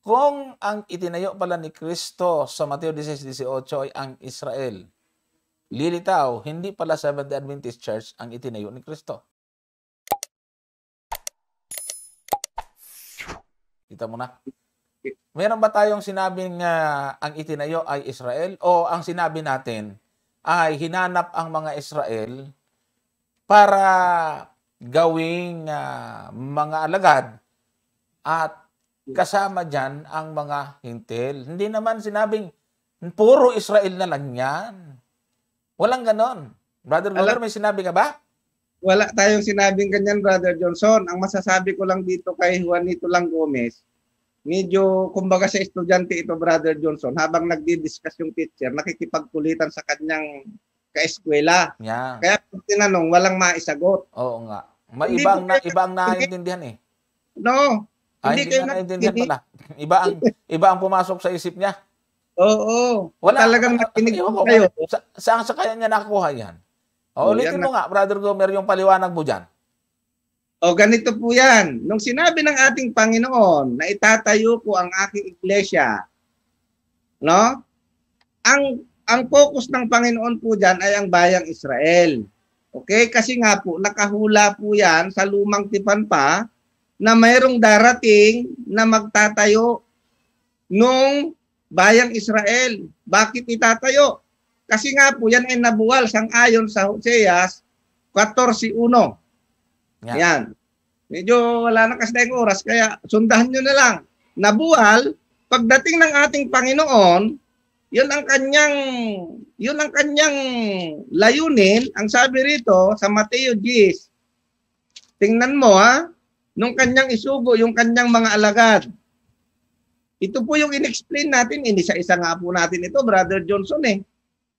Kung ang itinayo pala ni Kristo sa Mateo 16:18 ay ang Israel, lilitaw, hindi pala Seventh-day Adventist Church ang itinayo ni Kristo. Kita mo na? Meron ba tayong sinabing ang itinayo ay Israel? O ang sinabi natin ay hinanap ang mga Israel para gawing mga alagad at kasama dyan ang mga hintil. Hindi naman sinabing puro Israel na lang yan. Walang ganon. Brother Gomer, may sinabi ka ba? Wala tayong sinabing ganyan, Brother Johnson. Ang masasabi ko lang dito kay Juanito Lang Gomez, medyo, kumbaga sa estudyante ito, Brother Johnson, habang nagdi-discuss yung teacher, nakikipagkulitan sa kanyang kaeskwela. Yeah. Kaya kung tinanong, walang maisagot. Oo nga. Ibang naiintindihan eh. No. Hindi kayo naiintindihan pala. Iba ang pumasok sa isip niya. Oo. Wala talagang nakinig kayo. Saan sa kaya niya nakukuha yan? Ulitin mo nga, Brother Gomer, yung paliwanag mo dyan. Ganito po yan. Nung sinabi ng ating Panginoon na itatayo ko ang aking iglesia, no? Ang focus ng Panginoon po dyan ay ang bayang Israel. Okay? Kasi nga po, nakahula po yan sa lumang tipan pa na mayroong darating na magtatayo nung bayang Israel. Bakit itatayo? Kasi nga po yan ay nabuwal sang-ayon sa Hoseas 14:1. Yan. Medyo wala na kasi tayong oras, kaya sundahan nyo na lang. Nabuwal, pagdating ng ating Panginoon, yun ang kanyang layunin. Ang sabi rito sa Mateo 10, tingnan mo nung kanyang isugo, yung kanyang mga alagad. Ito po yung in-explain natin, hindi sa isa nga po natin ito, Brother Johnson eh.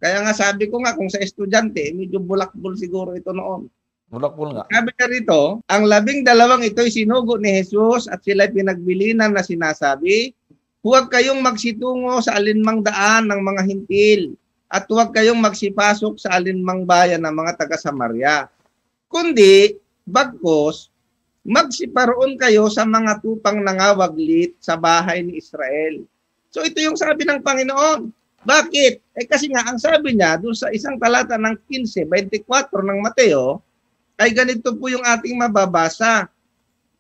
Kaya nga sabi ko nga, kung sa estudyante, medyo bulakbol siguro ito noon. Bulakbol nga. Sabi na rito, ang 12 ito'y sinugo ni Jesus at sila'y pinagbilinan na sinasabi, huwag kayong magsitungo sa alinmang daan ng mga hintil at huwag kayong magsipasok sa alinmang bayan ng mga taga-Samaria. Kundi, bagkos, magsiparoon kayo sa mga tupang nangawaglit sa bahay ni Israel. So ito yung sabi ng Panginoon. Bakit? Kasi nga, ang sabi niya, doon sa isang talata ng 15:24 ng Mateo, ay ganito po yung ating mababasa.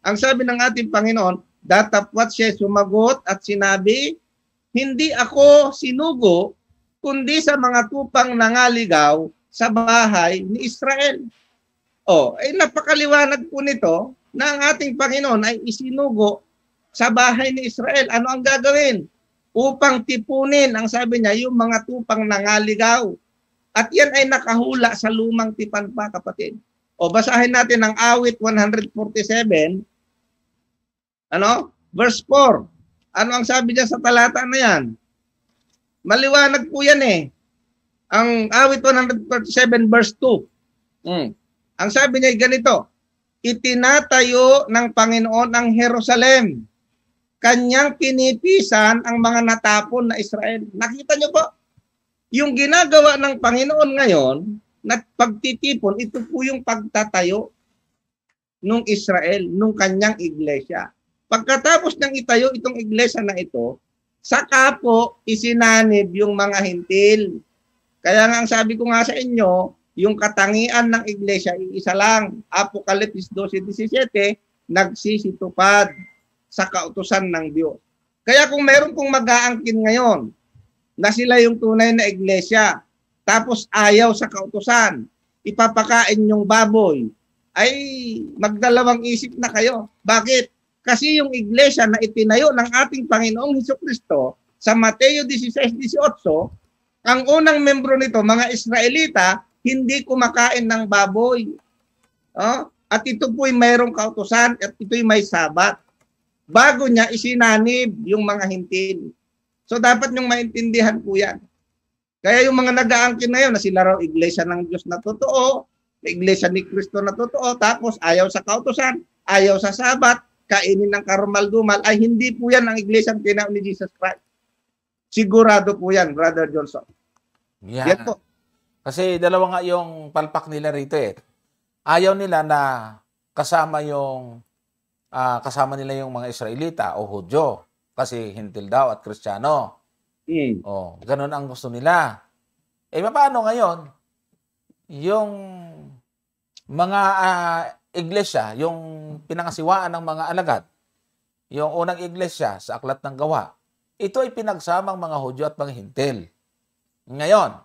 Ang sabi ng ating Panginoon, datapwat siya sumagot at sinabi, hindi ako sinugo, kundi sa mga tupang nangaligaw sa bahay ni Israel. Napakaliwanag po nito na ang ating Panginoon ay isinugo sa bahay ni Israel. Ano ang gagawin? Upang tipunin, ang sabi niya, yung mga tupang nangaligaw. At yan ay nakahula sa lumang tipan pa, kapatid. Basahin natin ang awit 147, verse 4. Ano ang sabi niya sa talata na yan? Maliwanag po yan eh. Ang awit 147, verse 2. Ang sabi niya ganito, itinatayo ng Panginoon ang Jerusalem. Kanyang pinipisan ang mga natapon na Israel. Nakita niyo po? Yung ginagawa ng Panginoon ngayon, na pagtitipon, ito po yung pagtatayo nung Israel, nung kanyang iglesia. Pagkatapos ng itayo itong iglesia na ito, saka po isinanib yung mga hintil. Kaya nga ang sabi ko nga sa inyo, yung katangian ng iglesia, iisa lang. Apokalipsis 12:17, nagsisitupad sa kautusan ng Diyos. Kaya kung meron pong mag-aangkin ngayon na sila yung tunay na iglesia, tapos ayaw sa kautusan, ipapakain yung baboy, ay magdalawang isip na kayo. Bakit? Kasi yung iglesia na itinayo ng ating Panginoong Hesukristo sa Mateo 16:18, ang unang membro nito, mga Israelita, hindi kumakain ng baboy. At ito po'y mayroong kautusan at ito'y may sabat. Bago niya isinanib yung mga hintil. So dapat niyong maintindihan po yan. Kaya yung mga nag-aangkin na yun, na sila raw iglesia ng Diyos na totoo, iglesia ni Kristo na totoo, tapos ayaw sa kautusan, ayaw sa sabat, kainin ng karumal-dumal, ay hindi po yan ang iglesia ng tinawag ni Jesus Christ. Sigurado po yan, Brother Johnson. Yan po. Kasi dalawa nga yung palpak nila rito eh. Ayaw nila na kasama nila yung mga Israelita o Hudyo. Kasi hintil daw at Kristiyano. Mm. Oh, ganun ang gusto nila. Paano ngayon? Yung mga iglesia, yung pinangasiwaan ng mga alagad, yung unang iglesia sa Aklat ng Gawa, ito ay pinagsamang mga Hudyo at mga hintil. Ngayon,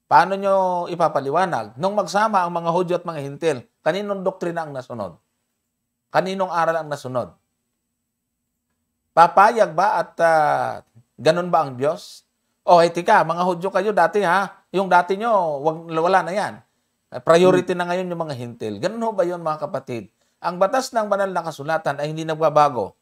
paano nyo ipapaliwanag? Nung magsama ang mga Hudyo at mga hintil, kaninong doktrina ang nasunod? Kaninong aral ang nasunod? Papayag ba at ganun ba ang Diyos? Tika, mga Hudyo kayo dati ha. Yung dati nyo, wala na yan. Priority na ngayon yung mga hintil. Ganun ho ba yun mga kapatid? Ang batas ng banal na kasulatan ay hindi nagbabago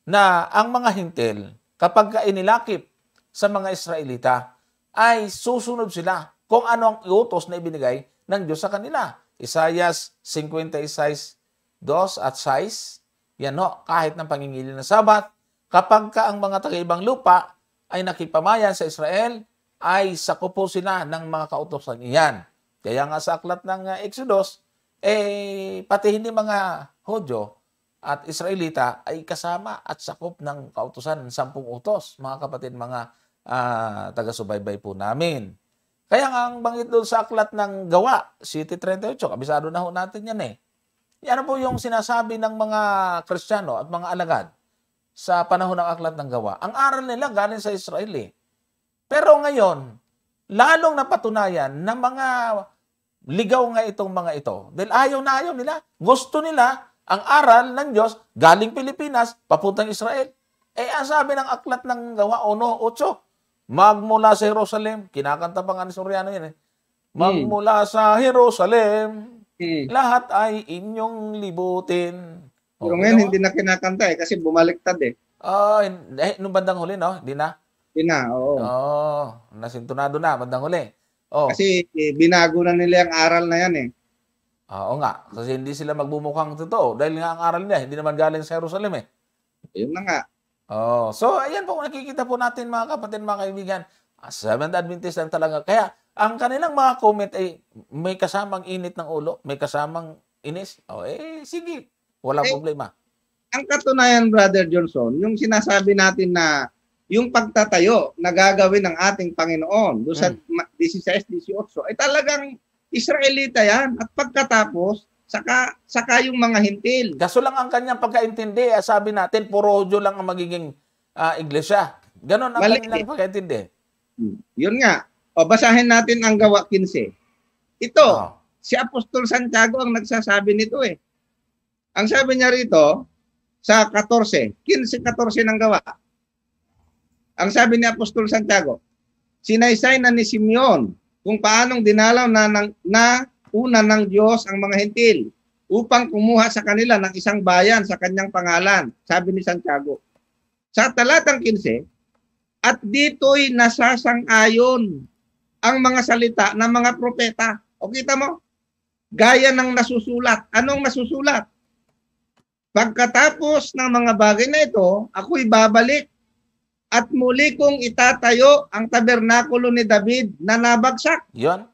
na ang mga hintil, kapag inilakip sa mga Israelita, ay susunod sila kung ano ang iutos na ibinigay ng Diyos sa kanila. Isaiah 56:2 at 6, yan ho, kahit ng pangingili ng Sabat, kapag ka ang mga taga-ibang lupa ay nakipamayan sa Israel, ay sakupo sila ng mga kautosan iyan. Kaya nga sa aklat ng Exodus, pati hindi mga Hudyo at Israelita ay kasama at sakop ng kautosan ng 10 utos, mga kapatid, mga taga-subaybay po namin. Kaya nga ang banggit doon sa aklat ng Gawa, City 38, kabisado na ho natin yan eh. Yan po yung sinasabi ng mga Kristiyano at mga alagad sa panahon ng aklat ng Gawa. Ang aral nila galing sa Israel eh. Pero ngayon, lalong napatunayan na mga ligaw nga itong mga ito. Dahil ayaw na ayaw nila. Gusto nila ang aral ng Diyos galing Pilipinas, papuntang Israel. Ang sabi ng aklat ng Gawa 1:8, magmula sa Jerusalem, kinakanta pa nga ni Soriano yan eh. Magmula sa Jerusalem, lahat ay inyong libutin. Pero ngayon hindi na kinakanta eh kasi bumaliktad eh. Nung bandang huli, no? Hindi na? Hindi na, oo. Nasintunado na, bandang huli. Kasi binago na nila ang aral na yan eh. Oo nga, kasi hindi sila magbumukhang totoo. Dahil nga ang aral nila, hindi naman galing sa Jerusalem eh. Yun na nga. So, ayan po, nakikita po natin mga kapatid, mga kaibigan. Seventh Adventist lang talaga. Kaya, ang kanilang mga comment ay may kasamang init ng ulo, may kasamang inis. Sige. Walang problema. Ang katunayan, Brother Johnson, yung sinasabi natin na yung pagtatayo na gagawin ng ating Panginoon doon sa 16-18, ay talagang Israelita yan. At pagkatapos, saka yung mga hintil. Kaso lang ang kanyang pagkaintindi, sabi natin, puro Hudyo lang ang magiging iglesia. Ganon ang kanilang pagkaintindi. Yun nga. Basahin natin ang Gawa 15. Ito, si Apostol Santiago ang nagsasabi nito eh. Ang sabi niya rito, sa 15-14 ng Gawa, ang sabi ni Apostol Santiago, sinaysay na ni Simeon kung paanong dinalaw na una ng Diyos ang mga hintil upang kumuha sa kanila ng isang bayan sa kanyang pangalan, sabi ni Santiago. Sa talatang 15, at dito'y nasasang-ayon ang mga salita ng mga propeta. O kita mo? Gaya ng nasusulat. Anong nasusulat? Pagkatapos ng mga bagay na ito, ako'y babalik at muli kong itatayo ang tabernakulo ni David na nabagsak. Yan.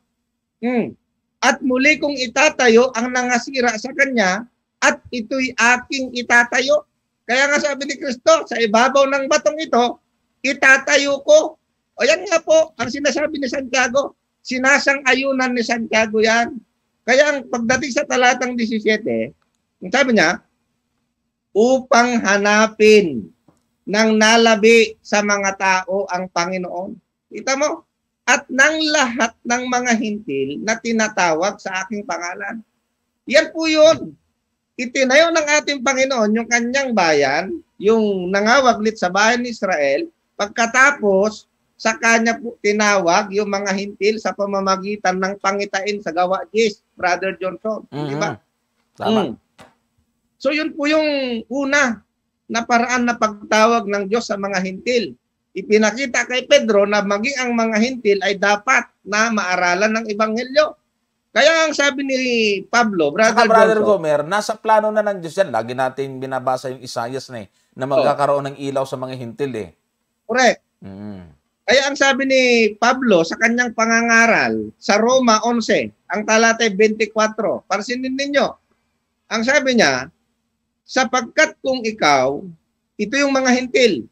At muli kong itatayo ang nangasira sa kanya at ito'y aking itatayo. Kaya nga sabi ni Kristo, sa ibabaw ng batong ito, itatayo ko. O yan nga po, ang sinasabi ni Santiago, sinasang-ayunan ni Santiago yan. Kaya ang pagdating sa talatang 17, ang sabi niya, upang hanapin ng nalabi sa mga tao ang Panginoon. Kita mo? At ng lahat ng mga hintil na tinatawag sa aking pangalan. Yan po yun. Itinayo ng ating Panginoon yung kanyang bayan, yung nangawaglit sa bayan ni Israel, pagkatapos sa kanya po tinawag yung mga hintil sa pamamagitan ng pangitain sa Gawa 10, Brother Johnson. Di ba? Tama. So yun po yung una na paraan na pagtawag ng Diyos sa mga hintil. Ipinakita kay Pedro na maging ang mga hintil ay dapat na maaralan ng Ebanghelyo. Kaya ang sabi ni Pablo, Brother Gomer, nasa plano na ng Diyos yan. Lagi natin binabasa yung Isaiah na magkakaroon ng ilaw sa mga hintil eh. Correct. Kaya ang sabi ni Pablo sa kanyang pangangaral sa Roma 11, ang talatay 24, pansinin ninyo, ang sabi niya, sapagkat kung ikaw ito yung mga hintil,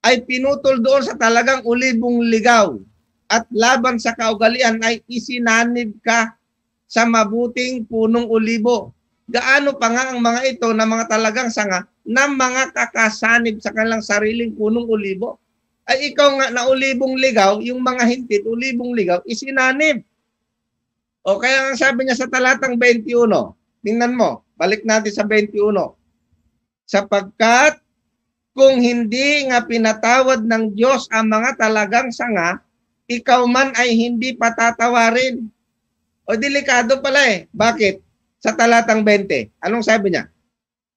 ay pinutol doon sa talagang ulibong ligaw at laban sa kaugalian ay isinanib ka sa mabuting punong ulibo. Gaano pa nga ang mga ito na mga talagang sanga na mga kakasanib sa kanilang sariling punong ulibo? Ay ikaw nga na ulibong ligaw, yung mga hintil, ulibong ligaw, isinanib. O kaya ang sabi niya sa talatang 21, tingnan mo, balik natin sa 21. Sapagkat kung hindi nga pinatawad ng Diyos ang mga talagang sanga, ikaw man ay hindi patatawarin. O delikado pala eh. Bakit? Sa talatang 20, anong sabi niya?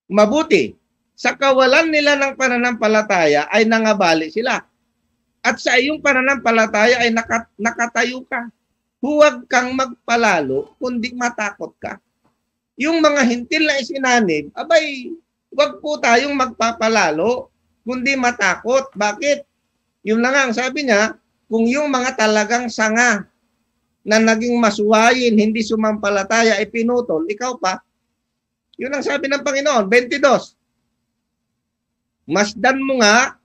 Mabuti, sa kawalan nila ng pananampalataya ay nangabali sila. At sa iyong pananampalataya ay nakatayo ka. Huwag kang magpalalo, kundi matakot ka. Yung mga hintil na isinanib, abay, huwag po tayong magpapalalo, kundi matakot. Bakit? Yun lang ang sabi niya, kung yung mga talagang sanga na naging masuwayin, hindi sumampalataya, ay pinutol, ikaw pa. Yun ang sabi ng Panginoon. 22. Masdan mo nga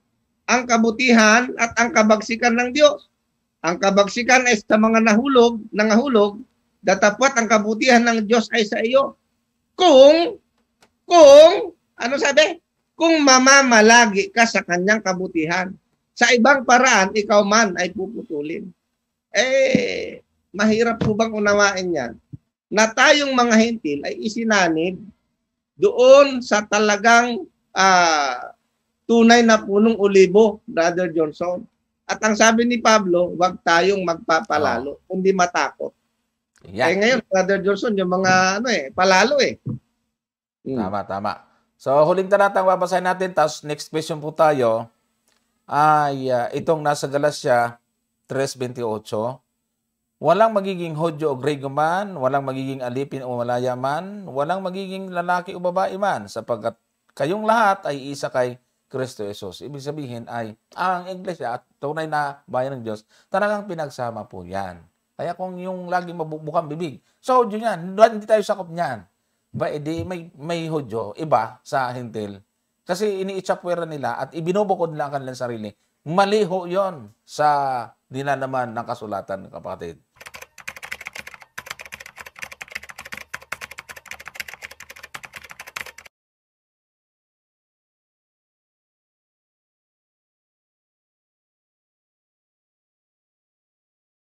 ang kabutihan at ang kabagsikan ng Diyos. Ang kabagsikan ay sa mga nangahulog, datapwat ang kabutihan ng Diyos ay sa iyo. Kung, ano sabi? Kung mamamalagi ka sa kanyang kabutihan. Sa ibang paraan, ikaw man ay puputulin. Eh, mahirap po bang unawain yan? Na tayong mga hintil ay isinanib doon sa talagang tunay na punong ulibo, Brother Johnson. At ang sabi ni Pablo, huwag tayong magpapalalo, kundi matakot. Yeah. Eh ngayon, Brother Johnson, yung mga palalo eh. Tama. So, huling talatang babasahin natin, tapos next question po tayo, ay itong nasa Galatia 3:28. Walang magiging Hudyo o Grego man, walang magiging alipin o malaya man, walang magiging lalaki o babae man, sapagkat kayong lahat ay isa kay Kristo Jesus. Ibig sabihin ay, ang Iglesia at tunay na bayan ng Diyos, talagang pinagsama po yan. Kaya kung yung laging mabubukang bibig, so Hudyo yan, hindi tayo sakop niyan. Ba, edi may Hudyo, iba sa hintil. Kasi iniitsapwera nila at ibinubukod nila ang kanilang sarili. Mali ho yun sa dinalaman ng kasulatan, kapatid.